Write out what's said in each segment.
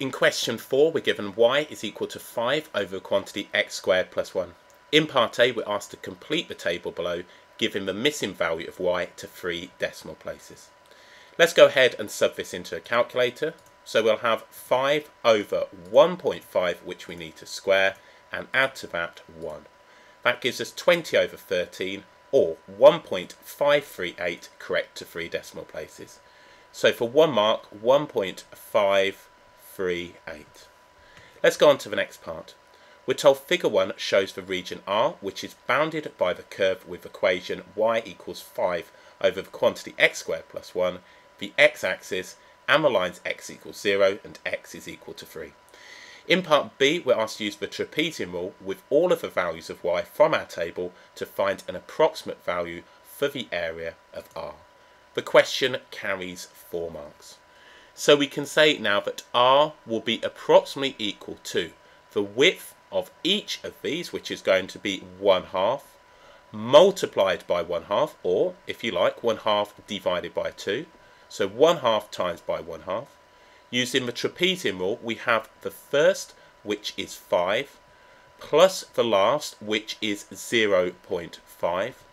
In question 4, we're given y is equal to 5 over the quantity x squared plus 1. In part A, we're asked to complete the table below, giving the missing value of y to 3 decimal places. Let's go ahead and sub this into a calculator. So we'll have 5 over 1.5, which we need to square, and add to that 1. That gives us 20 over 13, or 1.538, correct to 3 decimal places. So for 1 mark, 1.538. Let's go on to the next part. We're told figure 1 shows the region R, which is bounded by the curve with equation y equals 5 over the quantity x squared plus 1, the x-axis, and the lines x equals 0 and x is equal to 3. In part B, we're asked to use the trapezium rule with all of the values of y from our table to find an approximate value for the area of R. The question carries 4 marks. So we can say now that R will be approximately equal to the width of each of these, which is going to be 1/2, multiplied by 1/2, or if you like, 1/2 divided by 2. So 1/2 times by 1/2. Using the trapezium rule, we have the first, which is 5, plus the last, which is 0.5,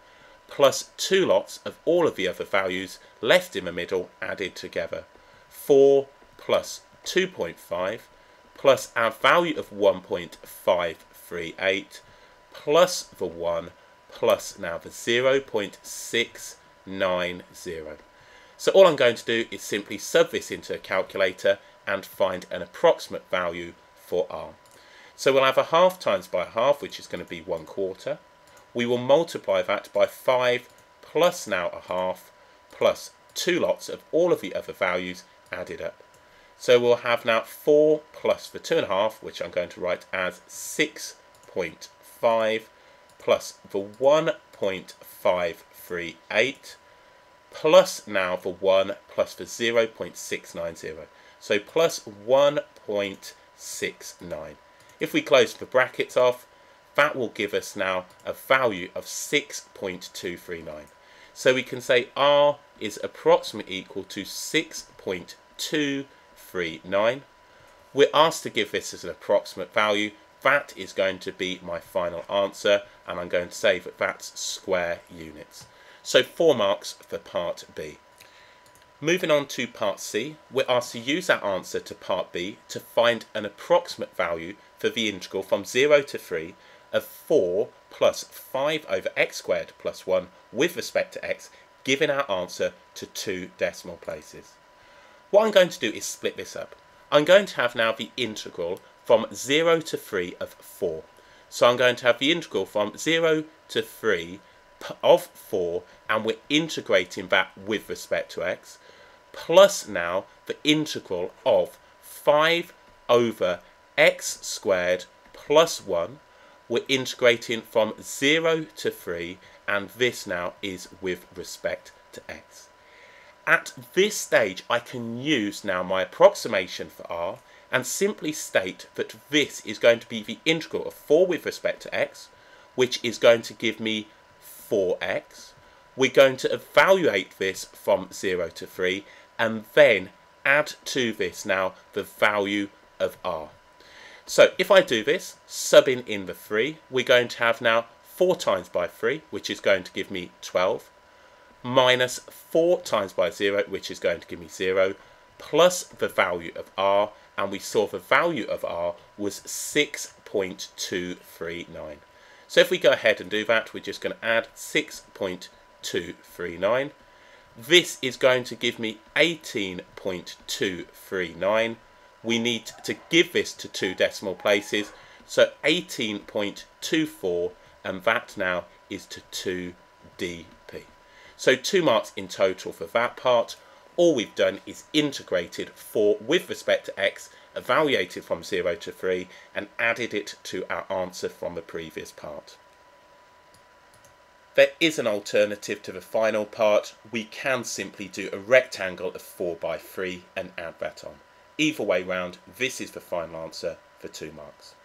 plus 2 lots of all of the other values left in the middle added together. 4 plus 2.5 plus our value of 1.538 plus the 1 plus now the 0.690. So all I'm going to do is simply sub this into a calculator and find an approximate value for R. So we'll have 1/2 times by 1/2, which is going to be 1/4. We will multiply that by 5 plus now 1/2 plus 2 lots of all of the other values added up. So we'll have now 4 plus the 2.5, which I'm going to write as 6.5 plus the 1.538 plus now the 1 plus the 0.690. So plus 1.69. If we close the brackets off, that will give us now a value of 6.239. So we can say R is approximately equal to 6.239. We're asked to give this as an approximate value. That is going to be my final answer, and I'm going to say that that's square units. So 4 marks for part B. Moving on to part C, we're asked to use our answer to part B to find an approximate value for the integral from 0 to 3 of 4 plus 5 over x squared plus 1 with respect to x, giving our answer to 2 decimal places. What I'm going to do is split this up. I'm going to have now the integral from 0 to 3 of 4. So I'm going to have the integral from 0 to 3 of 4, and we're integrating that with respect to x, plus now the integral of 5 over x squared plus 1. We're integrating from 0 to 3, and this now is with respect to x. At this stage, I can use now my approximation for R and simply state that this is going to be the integral of 4 with respect to x, which is going to give me 4x. We're going to evaluate this from 0 to 3 and then add to this now the value of R. So if I do this, subbing in the 3, we're going to have now 4 times by 3, which is going to give me 12, minus 4 times by 0, which is going to give me 0, plus the value of R, and we saw the value of R was 6.239. So if we go ahead and do that, we're just going to add 6.239. This is going to give me 18.239. We need to give this to 2 decimal places, so 18.24, and that now is to 2 dp. So 2 marks in total for that part. All we've done is integrated 4 with respect to x, evaluated from 0 to 3, and added it to our answer from the previous part. There is an alternative to the final part. We can simply do a rectangle of 4 by 3 and add that on. Either way round, this is the final answer for 2 marks.